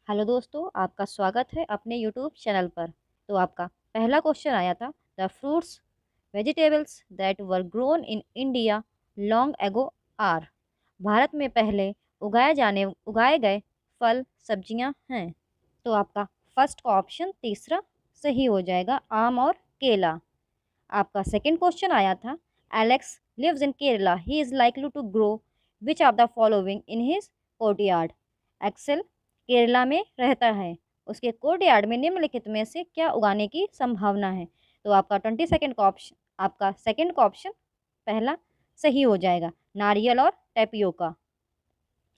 Hello दोस्तों, आपका स्वागत है अपने यूट्यूब चैनल पर। तो आपका पहला क्वेश्चन आया था, the fruits vegetables that were grown in India long ago are. Bharat में पहले उगाए गए फल सब्जियां हैं। तो आपका फर्स्ट का ऑप्शन तीसरा सही हो जाएगा, आम और केला। आपका सेकंड क्वेश्चन आया था, Alex lives in Kerala, he is likely to grow which of the following in his courtyard. एक्सेल केरला में रहता है, उसके कोर्टयार्ड में निम्नलिखित में से क्या उगाने की संभावना है। तो आपका 22nd का ऑप्शन, आपका सेकंड का ऑप्शन पहला सही हो जाएगा, नारियल और टेपियोका।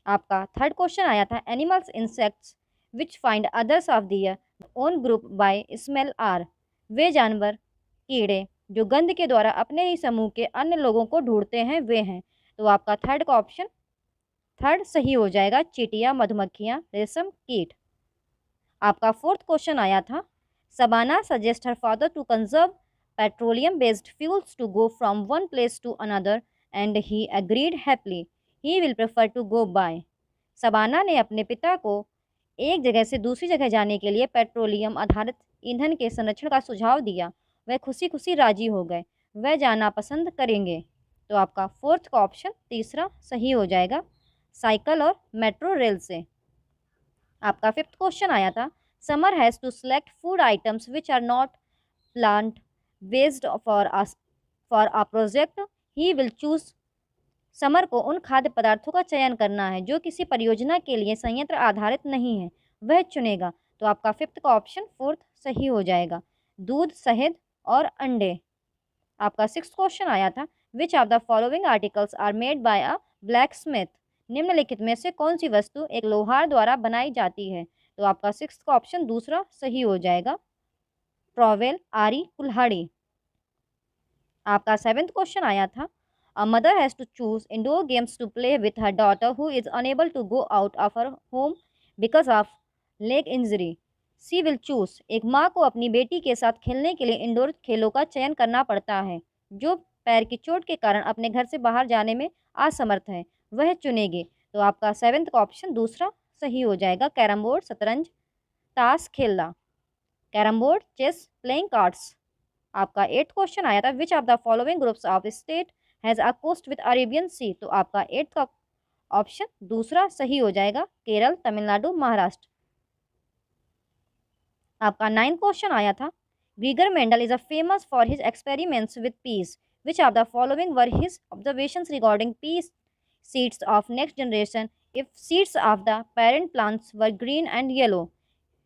आपका थर्ड क्वेश्चन आया था, animals insects which find others of their own group by smell are. वे जानवर कीड़े जो गंध के द्वारा अपने ही समूह के अन्य लोगों को ढूंढते हैं वे हैं। तो आपका थर्ड का ऑप्शन थर्ड सही हो जाएगा, चींटियां, मधुमक्खियां, रेशम कीट। आपका फोर्थ क्वेश्चन आया था, Sabana suggest her father to conserve petroleum based fuels to go from one place to another and he agreed happily, he will prefer to go by. Sabana ने अपने पिता को एक जगह से दूसरी जगह जाने के लिए पेट्रोलियम आधारित ईंधन के संरक्षण का सुझाव दिया। वह खुशी खुशी राजी हो गए, वह जाना पसंद करेंगे। तो आपका फोर्थ का ऑप्शन तीसरा सही हो जाएगा, साइकिल और मेट्रो रेल से। आपका फिफ्थ क्वेश्चन आया था, Samar has to select food items which are not plant based for a project, he will choose. Samar को उन खाद्य पदार्थों का चयन करना है जो किसी परियोजना के लिए संयंत्र आधारित नहीं है, वह चुनेगा। तो आपका फिफ्थ का ऑप्शन फोर्थ सही हो जाएगा, दूध, शहद और अंडे। आपका सिक्स क्वेश्चन आया था, which of the following articles are made by a blacksmith. निम्नलिखित में से कौन सी वस्तु एक लोहार द्वारा बनाई जाती है। तो आपका सिक्स का ऑप्शन दूसरा सही हो जाएगा, ट्रॉवेल, आरी, कुल्हाड़ी। आपका सेवेंथ क्वेश्चन आया था, a mother has to choose indoor games to play with her daughter who is unable to go out of her home because of leg injury, she will choose. एक माँ को अपनी बेटी के साथ खेलने के लिए इंडोर खेलों का चयन करना पड़ता है जो पैर की चोट के कारण अपने घर से बाहर जाने में असमर्थ है, वह चुनेगी। तो आपका सेवेंथ का ऑप्शन दूसरा सही हो जाएगा, कैरम बोर्ड, शतरंज, ताश खेलना। Carrom board, chess, playing cards. आपका एट्थ क्वेश्चन आया था, which of the following groups of state has a coast with Arabian sea. तो आपका एट्थ का ऑप्शन दूसरा सही हो जाएगा, केरल, तमिलनाडु, महाराष्ट्र। आपका नाइन्थ क्वेश्चन आया था, Gregor Mendel is a famous for his experiments with peas, which of the following were his observations regarding peas seeds of next generation if seeds of the parent plants were green and yellow.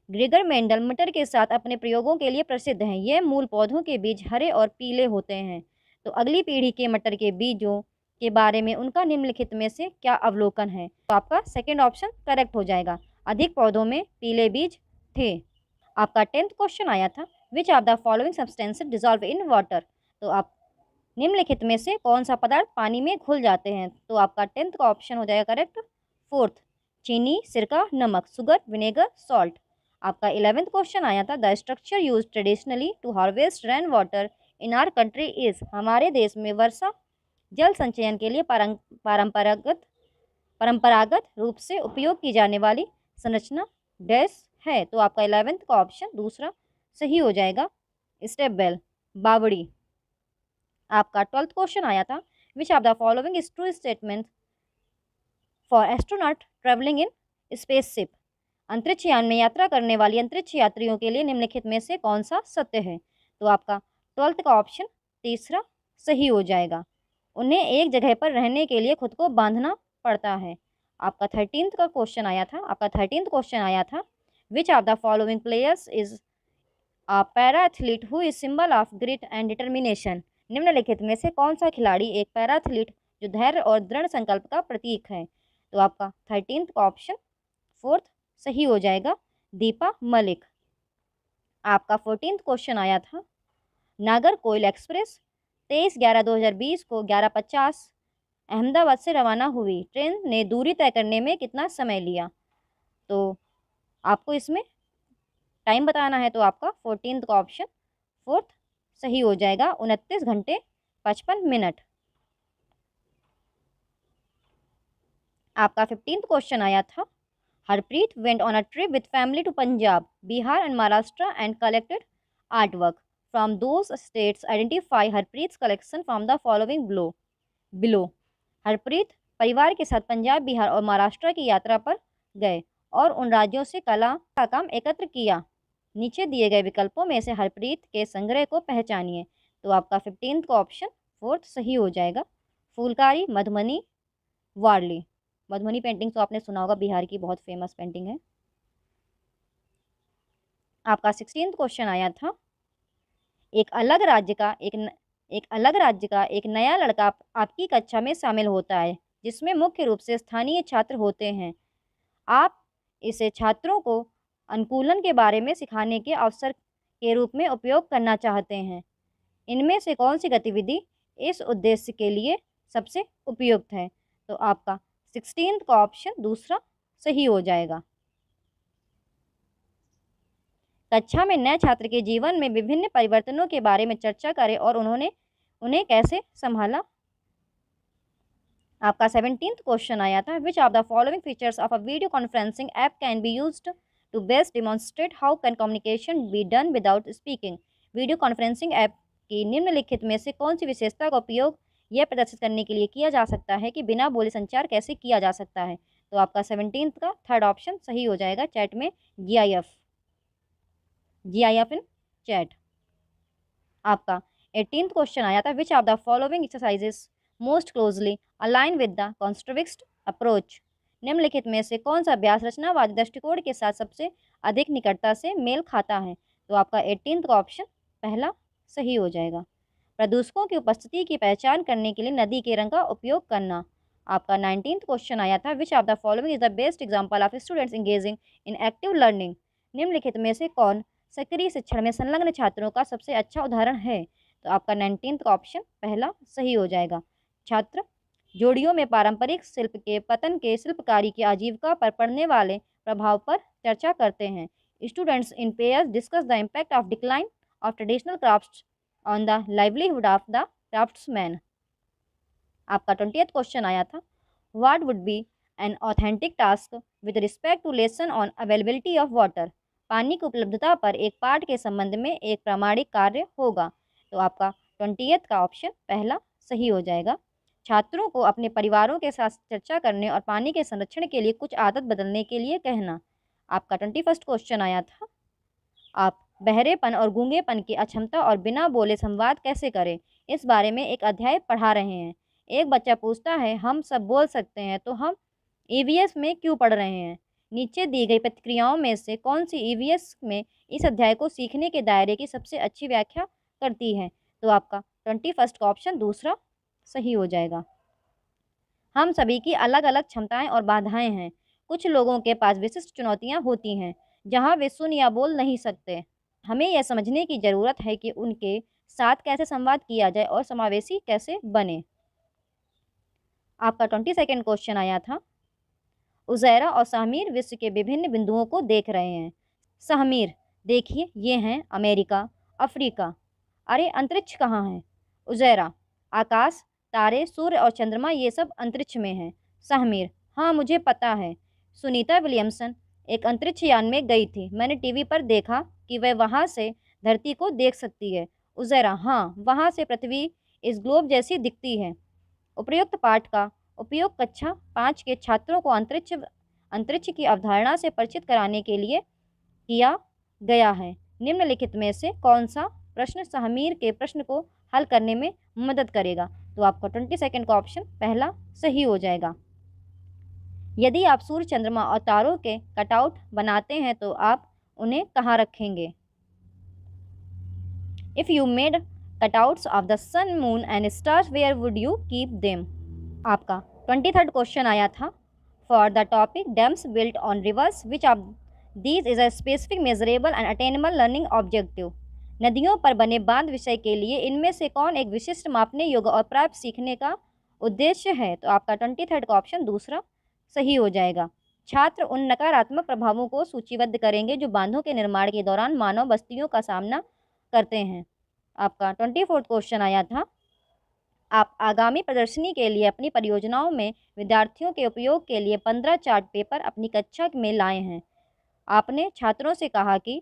Gregor Mendel मटर के साथ अपने प्रयोगों के लिए प्रसिद्ध हैं, यह मूल पौधों के बीज हरे और पीले होते हैं। तो अगली पीढ़ी के मटर के बीजों के बारे में उनका निम्नलिखित में से क्या अवलोकन है। तो आपका सेकंड ऑप्शन करेक्ट हो जाएगा, अधिक पौधों में पीले बीज थे। आपका टेंथ क्वेश्चन आया था, which of the following substances dissolve in water. तो आप निम्नलिखित में से कौन सा पदार्थ पानी में घुल जाते हैं। तो आपका टेंथ का ऑप्शन हो जाएगा करेक्ट, फोर्थ, चीनी, सिरका, नमक, शुगर, विनेगर, सॉल्ट। आपका 11th क्वेश्चन आया था, the structure use traditionally to harvest rain water in our country is. हमारे देश में वर्षा जल संचयन के लिए पारंपरागत परंपरागत रूप से उपयोग की जाने वाली संरचना डैश है। तो आपका 11th का ऑप्शन दूसरा सही हो जाएगा, स्टेप बेल, बावड़ी। आपका 12th क्वेश्चन आया था, which of the following is true statement for astronaut travelling in spaceship. अंतरिक्ष यान में यात्रा करने वाली अंतरिक्ष यात्रियों के लिए निम्नलिखित में से कौन सा सत्य है। तो आपका 12th का ऑप्शन तीसरा सही हो जाएगा, उन्हें एक जगह पर रहने के लिए खुद को बांधना पड़ता है। आपका 13th का क्वेश्चन आया था, आपका 13th क्वेश्चन आया था, which of the following players is a para athlete who is symbol of grit and determination. निम्नलिखित में से कौन सा खिलाड़ी एक पैरा एथलीट जो धैर्य और दृढ़ संकल्प का प्रतीक है। तो आपका 13th का ऑप्शन फोर्थ सही हो जाएगा, दीपा मलिक। आपका 14th क्वेश्चन आया था, नागरकोइल एक्सप्रेस 23/11/2020 को 11:50 अहमदाबाद से रवाना हुई ट्रेन ने दूरी तय करने में कितना समय लिया। तो आपको इसमें टाइम बताना है, तो आपका 14th का ऑप्शन फोर्थ सही हो जाएगा, 29 घंटे 55 मिनट। आपका 15th क्वेश्चन आया था, Harpreet went on a trip with family to Punjab, Bihar and Maharashtra and collected artwork from those states. Identify Harpreet's collection from the following below. Harpreet परिवार के साथ पंजाब, बिहार और महाराष्ट्र की यात्रा पर गए और उन राज्यों से कला का काम एकत्र किया। नीचे दिए गए विकल्पों में से हरप्रीत के संग्रह को पहचानिए। तो आपका 15th का ऑप्शन 4th सही हो जाएगा। फूलकारी, मधुबनी, वारली। मधुबनी पेंटिंग तो आपने सुना होगा, बिहार की बहुत फेमस पेंटिंग है। आपका 16th क्वेश्चन आया था, एक अलग राज्य का एक नया लड़का आपकी कक्षा में शामिल होता है, जिसमें मुख्य रूप से स्थानीय छात्र होते हैं। आप इसे छात्रों को अनुकूलन के बारे में सिखाने के अवसर के रूप में उपयोग करना चाहते हैं। इनमें से कौन सी गतिविधि इस उद्देश्य के लिए सबसे उपयुक्त है? तो आपका 16th का ऑप्शन दूसरा सही हो जाएगा। कक्षा में नए छात्र के जीवन में विभिन्न परिवर्तनों के बारे में चर्चा करें और उन्हें कैसे संभाला। आपका 17th क्वेश्चन आया था, which of the following features of a video conferencing app can be used to best demonstrate how can communication be done without speaking. Video conferencing app की निम्नलिखित में से कौन सी विशेषता का उपयोग यह प्रदर्शित करने के लिए किया जा सकता है कि बिना बोले संचार कैसे किया जा सकता है? तो आपका 17th का 3rd ऑप्शन सही हो जाएगा। चैट में GIF इन चैट। आपका 18th क्वेश्चन आया था, which of the following exercises most closely align with the constructivist approach. निम्नलिखित में से कौन सा अभ्यास रचनावादी दृष्टिकोण के साथ सबसे अधिक निकटता से मेल खाता है? तो आपका 18th का ऑप्शन पहला सही हो जाएगा। प्रदूषकों की उपस्थिति की पहचान करने के लिए नदी के रंग का उपयोग करना। आपका 19th क्वेश्चन आया था, which of the following is the best example of students engaging in active learning. निम्नलिखित में से कौन सक्रिय शिक्षण में संलग्न छात्रों का सबसे अच्छा उदाहरण है? तो आपका 19th का ऑप्शन पहला सही हो जाएगा। छात्र जोड़ियों में पारंपरिक शिल्प के पतन के शिल्पकारी की आजीविका पर पड़ने वाले प्रभाव पर चर्चा करते हैं। Students in pairs discuss the impact of decline of traditional crafts on the livelihood of the craftsman. आपका 20th क्वेश्चन आया था, what would be an authentic task with respect to lesson on availability of water. पानी की उपलब्धता पर एक पाठ के संबंध में एक प्रामाणिक कार्य होगा। तो आपका 20th का ऑप्शन पहला सही हो जाएगा। छात्रों को अपने परिवारों के साथ चर्चा करने और पानी के संरक्षण के लिए कुछ आदत बदलने के लिए कहना। आपका 21st क्वेश्चन आया था, आप बहरेपन और गूंगेपन की अक्षमता और बिना बोले संवाद कैसे करें, इस बारे में एक अध्याय पढ़ा रहे हैं। एक बच्चा पूछता है, हम सब बोल सकते हैं तो हम EVS में क्यों पढ़ रहे हैं? नीचे दी गई प्रतिक्रियाओं में से कौन सी EVS में इस अध्याय को सीखने के दायरे की सबसे अच्छी व्याख्या करती है? तो आपका 21st का ऑप्शन दूसरा सही हो जाएगा। हम सभी की अलग अलग क्षमताएं और बाधाएं हैं। कुछ लोगों के पास विशिष्ट चुनौतियां होती हैं जहां वे सुन या बोल नहीं सकते। हमें यह समझने की ज़रूरत है कि उनके साथ कैसे संवाद किया जाए और समावेशी कैसे बने। आपका 22nd क्वेश्चन आया था, उज़ैरा और सहमीर विश्व के विभिन्न बिंदुओं को देख रहे हैं। सहमीर, देखिए ये हैं अमेरिका, अफ्रीका। अरे अंतरिक्ष कहाँ है? उज़ैरा, आकाश, तारे, सूर्य और चंद्रमा ये सब अंतरिक्ष में हैं। सहमीर, हाँ मुझे पता है। सुनीता विलियमसन एक अंतरिक्ष यान में गई थी। मैंने टीवी पर देखा कि वह वहाँ से धरती को देख सकती है। उज़ैरा, हाँ वहाँ से पृथ्वी इस ग्लोब जैसी दिखती है। उपयुक्त पाठ का उपयोग कक्षा 5 के छात्रों को अंतरिक्ष की अवधारणा से परिचित कराने के लिए किया गया है। निम्नलिखित में से कौन सा प्रश्न सहमीर के प्रश्न को हल करने में मदद करेगा? तो आपका 22nd का ऑप्शन पहला सही हो जाएगा। यदि आप सूर्य, चंद्रमा और तारों के कटआउट बनाते हैं तो आप उन्हें कहाँ रखेंगे? If you made cutouts of the sun, moon and stars, where would you keep them? आपका 23rd क्वेश्चन आया था, for the topic dams built on rivers, which of these is a specific measurable and attainable learning objective? नदियों पर बने बांध विषय के लिए इनमें से कौन एक विशिष्ट मापने योग्य और प्राप्त सीखने का उद्देश्य है? तो आपका 23rd का ऑप्शन दूसरा सही हो जाएगा। छात्र उन नकारात्मक प्रभावों को सूचीबद्ध करेंगे जो बांधों के निर्माण के दौरान मानव बस्तियों का सामना करते हैं। आपका 24th क्वेश्चन आया था, आप आगामी प्रदर्शनी के लिए अपनी परियोजनाओं में विद्यार्थियों के उपयोग के लिए 15 चार्ट पेपर अपनी कक्षा में लाए हैं। आपने छात्रों से कहा कि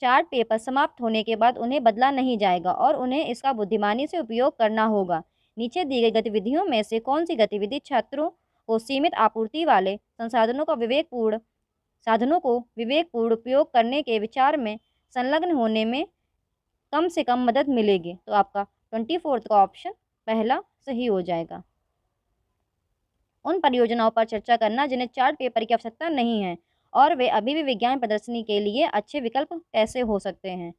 चार्ट पेपर समाप्त होने के बाद उन्हें बदला नहीं जाएगा और उन्हें इसका बुद्धिमानी से उपयोग करना होगा। नीचे दी गई गतिविधियों में से कौन सी गतिविधि छात्रों को सीमित आपूर्ति वाले साधनों को विवेकपूर्ण उपयोग करने के विचार में संलग्न होने में कम से कम मदद मिलेगी? तो आपका 24 का ऑप्शन पहला सही हो जाएगा। उन परियोजनाओं पर चर्चा करना जिन्हें चार्ट पेपर की आवश्यकता नहीं है और वे अभी भी विज्ञान प्रदर्शनी के लिए अच्छे विकल्प कैसे हो सकते हैं?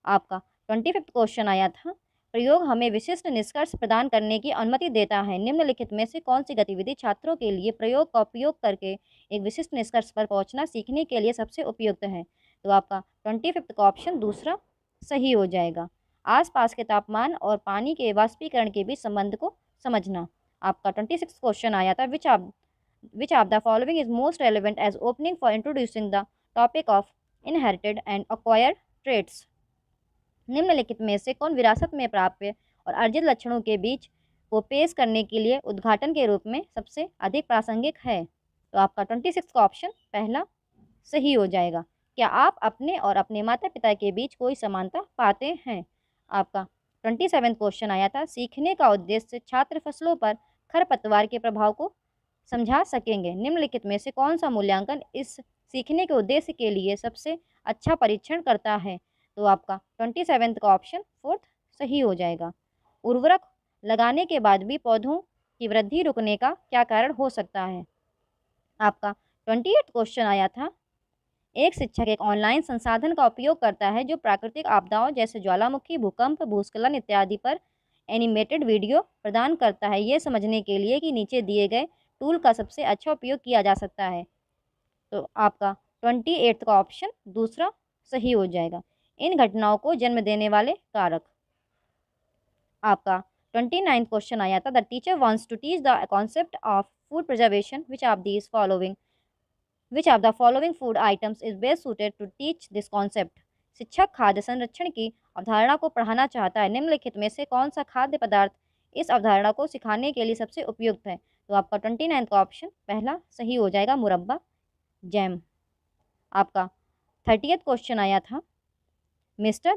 आपका 25 क्वेश्चन आया था, प्रयोग हमें विशिष्ट निष्कर्ष प्रदान करने की अनुमति देता है। निम्नलिखित में से कौन सी गतिविधि छात्रों के लिए प्रयोग का उपयोग करके एक विशिष्ट निष्कर्ष पर पहुंचना सीखने के लिए सबसे उपयुक्त है? तो आपका 25 का ऑप्शन दूसरा सही हो जाएगा। आसपास के तापमान और पानी के वाष्पीकरण के बीच संबंध को समझना। आपका 26 क्वेश्चन आया था, which of the following is most relevant as opening for introducing the topic of inherited and acquired traits? निम्नलिखित में से कौन विरासत में प्राप्य और अर्जित लक्षणों के बीच को पेश करने के लिए उद्घाटन के रूप में सबसे अधिक प्रासंगिक है? तो आपका 26 का ऑप्शन पहला सही हो जाएगा। क्या आप अपने और अपने माता पिता के बीच कोई समानता पाते हैं? आपका 27 क्वेश्चन आया था, सीखने का उद्देश्य छात्र फसलों पर खरपतवार के प्रभाव को समझा सकेंगे। निम्नलिखित में से कौन सा मूल्यांकन इस सीखने के उद्देश्य के लिए सबसे अच्छा परीक्षण करता है? तो आपका 27 का ऑप्शन फोर्थ सही हो जाएगा। उर्वरक लगाने के बाद भी पौधों की वृद्धि रुकने का क्या कारण हो सकता है? आपका 28 क्वेश्चन आया था, एक शिक्षक एक ऑनलाइन संसाधन का उपयोग करता है जो प्राकृतिक आपदाओं जैसे ज्वालामुखी, भूकंप, भूस्खलन इत्यादि पर एनिमेटेड वीडियो प्रदान करता है, ये समझने के लिए कि नीचे दिए गए टूल का सबसे अच्छा उपयोग किया जा सकता है। तो आपका 28 का ऑप्शन दूसरा सही हो जाएगा। इन घटनाओं को जन्म देने वाले कारक। आपका 29 क्वेश्चन आया था, the teacher wants to teach the concept of food preservation, which of the following food items is best suited to teach this concept? शिक्षक खाद्य संरक्षण की अवधारणा को पढ़ाना चाहता है। निम्नलिखित में से कौन सा खाद्य पदार्थ इस अवधारणा को सिखाने के लिए सबसे उपयुक्त है? तो आपका 29 का ऑप्शन पहला सही हो जाएगा, मुरब्बा, जैम। आपका 30 क्वेश्चन आया था, mister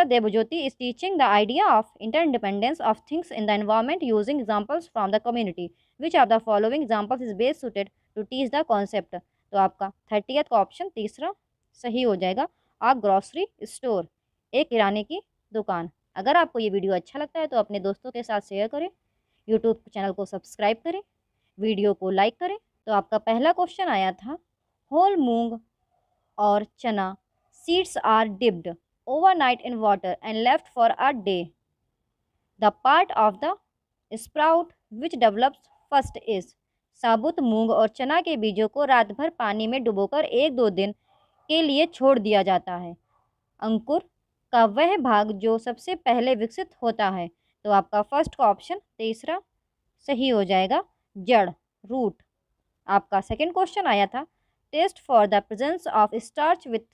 Debojyoti is teaching the idea of interdependence of things in the environment using examples from the community. Which of the following examples is best suited to teach the concept? तो आपका 30 का option तीसरा सही हो जाएगा, आ grocery store, एक किराने की दुकान। अगर आपको ये वीडियो अच्छा लगता है तो अपने दोस्तों के साथ शेयर करें, यूट्यूब चैनल को सब्सक्राइब करें, वीडियो को लाइक करें। तो आपका पहला क्वेश्चन आया था, होल मूंग और chana seeds are dipped overnight in water and left for a day. The part of the sprout which develops first is? साबुत मूंग और चना के बीजों को रात भर पानी में डुबोकर 1-2 दिन के लिए छोड़ दिया जाता है। अंकुर का वह भाग जो सबसे पहले विकसित होता है। तो आपका फर्स्ट का ऑप्शन तीसरा सही हो जाएगा, जड़, रूट। आपका सेकंड क्वेश्चन आया था, test for the presence of starch with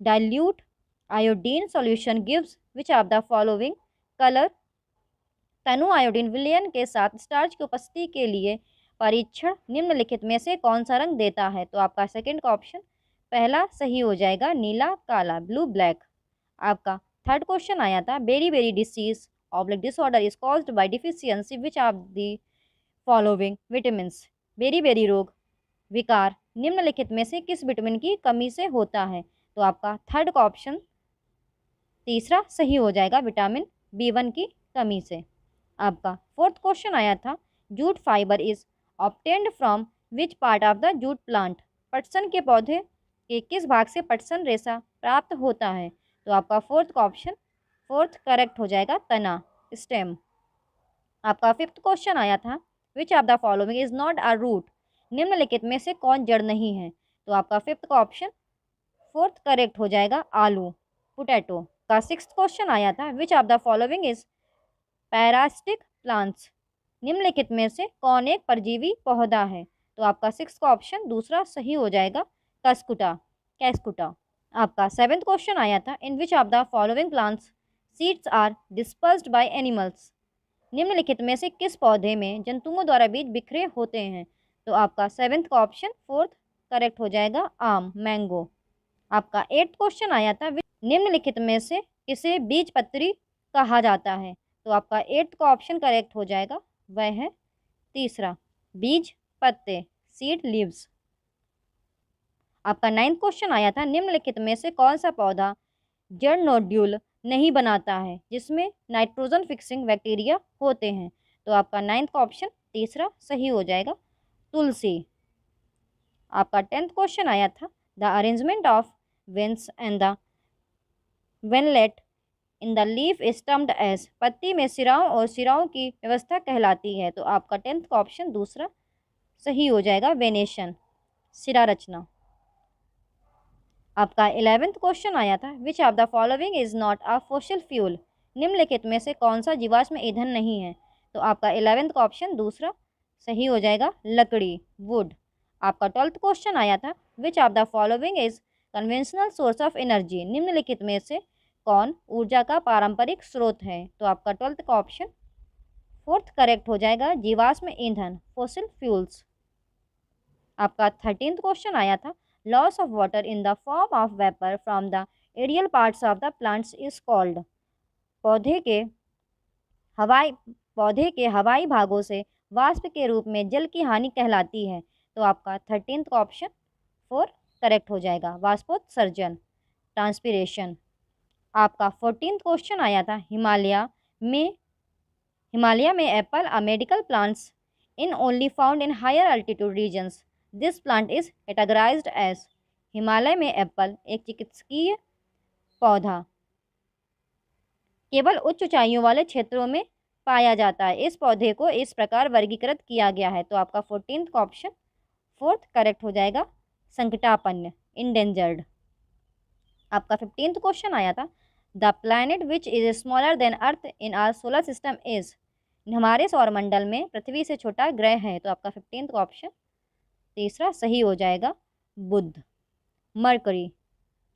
dilute iodine solution gives which of the following colour? तनु आयोडीन विलयन के साथ स्टार्च की उपस्थिति के लिए परीक्षण निम्नलिखित में से कौन सा रंग देता है? तो आपका सेकंड का ऑप्शन पहला सही हो जाएगा, नीला, काला, ब्लू, ब्लैक। आपका थर्ड क्वेश्चन आया था, beri disease oblique disorder is caused by deficiency which of the following vitamins? Beri रोग विकार निम्नलिखित में से किस विटामिन की कमी से होता है? तो आपका थर्ड का ऑप्शन तीसरा सही हो जाएगा, विटामिन B1 की कमी से। आपका फोर्थ क्वेश्चन आया था, jute fibre is obtained from which part of the jute plant? पटसन के पौधे के किस भाग से पटसन रेशा प्राप्त होता है? तो आपका फोर्थ का ऑप्शन फोर्थ करेक्ट हो जाएगा, तना, स्टेम। आपका फिफ्थ क्वेश्चन आया था, which of the following is not a root? निम्नलिखित में से कौन जड़ नहीं है? तो आपका फिफ्थ का ऑप्शन फोर्थ करेक्ट हो जाएगा, आलू, पोटैटो। का सिक्स्थ क्वेश्चन आया था, which of the following is parasitic plants? निम्नलिखित में से कौन एक परजीवी पौधा है? तो आपका सिक्स्थ का ऑप्शन दूसरा सही हो जाएगा, कैस्कुटा। आपका सेवेंथ क्वेश्चन आया था, in which of the following plants seeds are dispersed by animals. निम्नलिखित में से किस पौधे में जंतुओं द्वारा बीज बिखरे होते हैं? तो आपका 7th का ऑप्शन 4th करेक्ट हो जाएगा, आम, मैंगो। आपका 8th क्वेश्चन आया था, निम्नलिखित में से किसे बीजपत्री कहा जाता है? तो आपका 8th का ऑप्शन करेक्ट हो जाएगा, वह है तीसरा, बीज पत्ते, सीड लीव्स। आपका 9th क्वेश्चन आया था, निम्नलिखित में से कौन सा पौधा जड़ नोड्यूल नहीं बनाता है जिसमें नाइट्रोजन फिक्सिंग बैक्टीरिया होते हैं? तो आपका 9th का ऑप्शन तीसरा सही हो जाएगा, तुलसी। आपका 10th क्वेश्चन आया था, the arrangement of veins and the veinlet in the leaf is termed as. पत्ती में सिराओं और सिराओं की व्यवस्था कहलाती है। तो आपका 10th का ऑप्शन दूसरा सही हो जाएगा, वेनेशन, सिरा रचना। आपका 11th क्वेश्चन आया था, which of the following is not a fossil fuel. निम्नलिखित में से कौन सा जीवाश्म ईंधन नहीं है? तो आपका 11th का ऑप्शन दूसरा सही हो जाएगा, लकड़ी, वुड। आपका 12th क्वेश्चन आया था, which of the following is conventional source of energy. निम्नलिखित में से कौन ऊर्जा का पारंपरिक स्रोत है? तो आपका 12th का ऑप्शन 4th करेक्ट हो जाएगा, जीवाश्म ईंधन, फॉसिल फ्यूल्स। आपका 13th क्वेश्चन आया था, loss of water in the form of vapour from the aerial parts of the plants is called. पौधे के हवाई भागों से वाष्प के रूप में जल की हानि कहलाती है। तो आपका 13th का ऑप्शन 4 करेक्ट हो जाएगा, वाष्पोत्सर्जन, ट्रांसपिरेशन। आपका 14th क्वेश्चन आया था, हिमालय में apple a medical plants in only found in higher altitude regions. This plant is categorised as. Himalaya में एप्पल एक चिकित्सकीय पौधा केवल उच्च ऊंचाइयों वाले क्षेत्रों में पाया जाता है। इस पौधे को इस प्रकार वर्गीकृत किया गया है। तो आपका 14th का ऑप्शन 4th करेक्ट हो जाएगा, संकटापन्न, इंडेंजर्ड। आपका 15th क्वेश्चन आया था, the planet which is smaller than earth in our solar system is. हमारे सौरमंडल में पृथ्वी से छोटा ग्रह है। तो आपका 15th का ऑप्शन तीसरा सही हो जाएगा, बुध, मरकरी।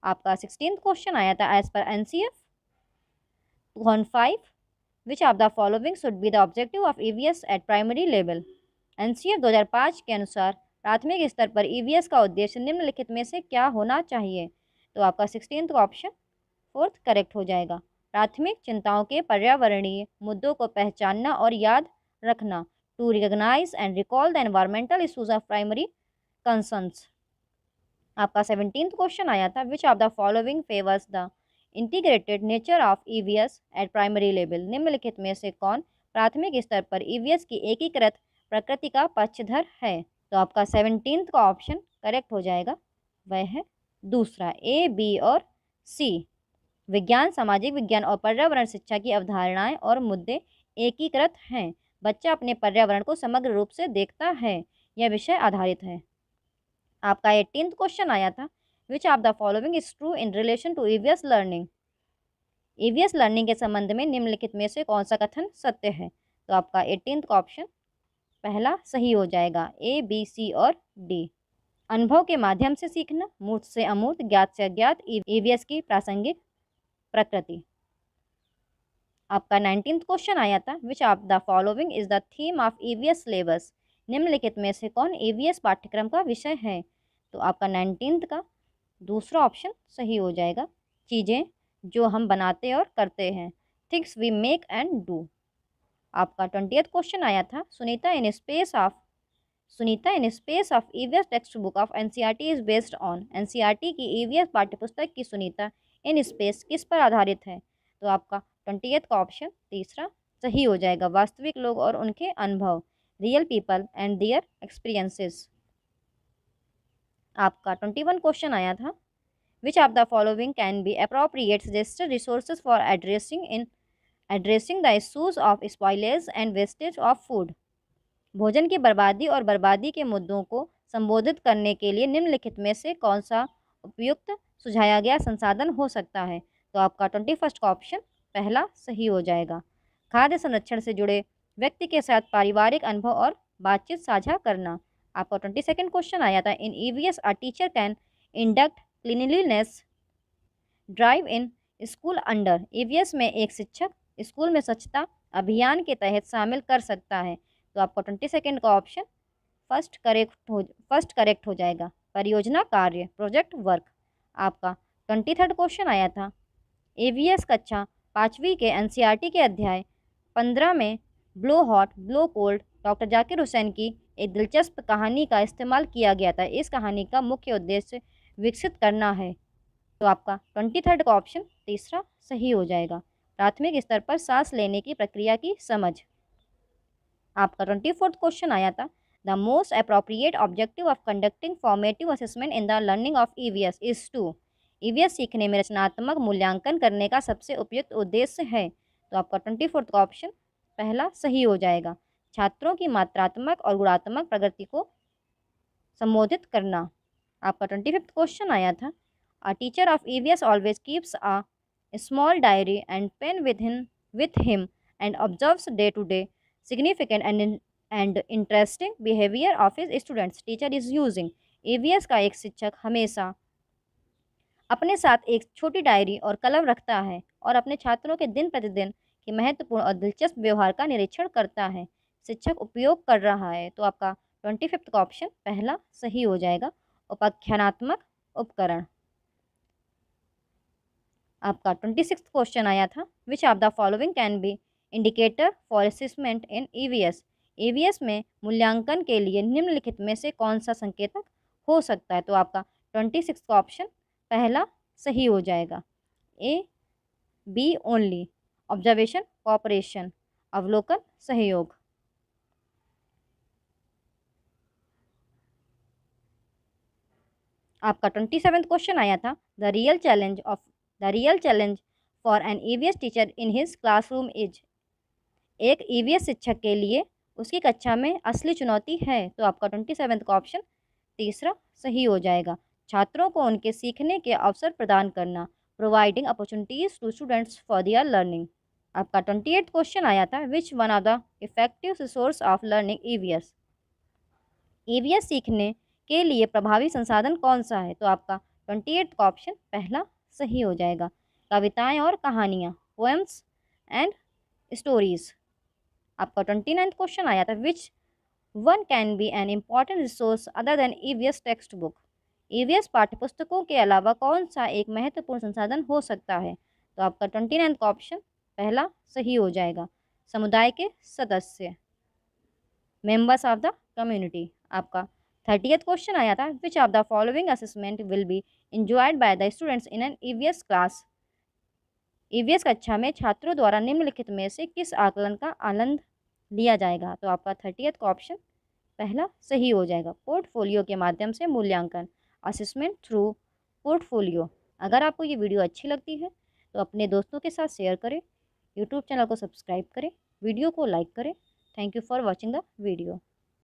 आपका 16th क्वेश्चन आया था, as per NCF 215 which of the following should be the objective of EVS at primary level. NCF 2005 के अनुसार प्राथमिक स्तर पर EVS का उद्देश्य निम्नलिखित में से क्या होना चाहिए? तो आपका 16th का ऑप्शन 4th करेक्ट हो जाएगा, प्राथमिक चिंताओं के पर्यावरणीय मुद्दों को पहचानना और याद रखना, to recognise and recall the environmental issues of primary concerns. आपका 17th क्वेश्चन आया था, which of the following favours the integrated nature of EVS at primary level. निम्नलिखित में से कौन प्राथमिक स्तर पर EVS की एकीकृत प्रकृति का पक्षधर है? तो आपका 17th का ऑप्शन करेक्ट हो जाएगा, वह है दूसरा, A, B और C। विज्ञान, सामाजिक विज्ञान और पर्यावरण शिक्षा की अवधारणाएं और मुद्दे एकीकृत हैं। बच्चा अपने पर्यावरण को समग्र रूप से देखता है। यह विषय आधारित है। आपका 18th क्वेश्चन आया था, which of the following is true in relation to EVS learning. EVS learning के संबंध में निम्नलिखित में से कौन सा कथन सत्य है? तो आपका 18th का ऑप्शन पहला सही हो जाएगा, A, B, C और D। अनुभव के माध्यम से सीखना, मूर्त से अमूर्त, ज्ञात से अज्ञात, EVS की प्रासंगिक प्रकृति। आपका 19th क्वेश्चन आया था, which of the following is the theme of EVS syllabus. निम्नलिखित में से कौन EVS पाठ्यक्रम का विषय है? तो आपका 19th का दूसरा ऑप्शन सही हो जाएगा, चीज़ें जो हम बनाते और करते हैं, things we make and do. आपका 20th क्वेश्चन आया था, Sunita in space of EVS textbook of NCERT is based on. NCERT की EVS पाठ्यपुस्तक की सुनीता इन स्पेस किस पर आधारित है? तो आपका 20th का ऑप्शन तीसरा सही हो जाएगा, वास्तविक लोग और उनके अनुभव, real people and their experiences. आपका 21 क्वेश्चन आया था, which of the following can be appropriate suggested resources for addressing the issues of spoilage and wastage of food. भोजन की बर्बादी और बर्बादी के मुद्दों को संबोधित करने के लिए निम्नलिखित में से कौन सा उपयुक्त सुझाया गया संसाधन हो सकता है? तो आपका 21st का ऑप्शन पहला सही हो जाएगा, खाद्य संरक्षण से जुड़े व्यक्ति के साथ पारिवारिक अनुभव और बातचीत साझा करना। आपका 22nd क्वेश्चन आया था, इन EVS a teacher can induct cleanliness drive in school under EVS में एक शिक्षक स्कूल में स्वच्छता अभियान के तहत शामिल कर सकता है। तो आपका 22 का ऑप्शन फर्स्ट करेक्ट हो जाएगा। परियोजना कार्य प्रोजेक्ट वर्क। आपका 23 क्वेश्चन आया था एवीएस कक्षा 5वीं के एनसीईआरटी के अध्याय 15 में blow hot blow cold doctor Zakir Hussain की एक दिलचस्प कहानी का इस्तेमाल किया गया था। इस कहानी का मुख्य उद्देश्य विकसित करना है। तो आपका 23 का ऑप्शन तीसरा सही हो जाएगा। प्राथमिक स्तर पर सांस लेने की प्रक्रिया की समझ। आपका 24 क्वेश्चन आया था the most appropriate objective of conducting formative assessment in the learning of EVS is to. EVS सीखने में रचनात्मक मूल्यांकन करने का सबसे उपयुक्त उद्देश्य है। तो आपका 24 का ऑप्शन पहला सही हो जाएगा। छात्रों की मात्रात्मक और गुणात्मक प्रगति को संबोधित करना। आपका 25 क्वेश्चन आया था a teacher of EVS always keeps a small diary and pen with him and observes day to day significant and interesting behavior of his students. Teacher is using EVS का एक शिक्षक हमेशा अपने साथ एक छोटी डायरी और कलम रखता है और अपने छात्रों के दिन प्रतिदिन के महत्वपूर्ण और दिलचस्प व्यवहार का निरीक्षण करता है। शिक्षक उपयोग कर रहा है। तो आपका 25 का ऑप्शन पहला सही हो जाएगा। उपाख्यानात्मक उपकरण। आपका 26 क्वेश्चन आया था which of the following can be indicator for assessment in EVS. EVS में मूल्यांकन के लिए निम्नलिखित में से कौन सा संकेतक हो सकता है। तो आपका 26 का ऑप्शन पहला सही हो जाएगा। A B only observation cooperation अवलोकन सहयोग। आपका 27 क्वेश्चन आया था the real challenge for an EVS teacher in his classroom is. एक ईवीएस शिक्षक के लिए उसकी कक्षा में असली चुनौती है। तो आपका 27 का ऑप्शन तीसरा सही हो जाएगा। छात्रों को उनके सीखने के अवसर प्रदान करना providing opportunities to students for their learning. आपका 28 क्वेश्चन आया था which one of the effective source of learning EVS. EVS सीखने के लिए प्रभावी संसाधन कौन सा है। तो आपका 28 का ऑप्शन पहला सही हो जाएगा। कविताएं और कहानियाँ पोएम्स एंड स्टोरीज। आपका 29 क्वेश्चन आया था which one can be an important resource other than EVS text book. EVS पाठ्यपुस्तकों के अलावा कौन सा एक महत्वपूर्ण संसाधन हो सकता है। तो आपका 29 का ऑप्शन पहला सही हो जाएगा। समुदाय के सदस्य मेंबर्स ऑफ द कम्युनिटी। आपका 30th क्वेश्चन आया था which of the following assessment will be enjoyed by the students in an EVS class. EVS कक्षा में छात्रों द्वारा निम्नलिखित में से किस आकलन का आनंद लिया जाएगा। तो आपका 30th का ऑप्शन पहला सही हो जाएगा। पोर्टफोलियो के माध्यम से मूल्यांकन असेसमेंट थ्रू पोर्टफोलियो। अगर आपको ये वीडियो अच्छी लगती है तो अपने दोस्तों के साथ शेयर करें, यूट्यूब चैनल को सब्सक्राइब करें, वीडियो को लाइक करें। Thank you for watching the video.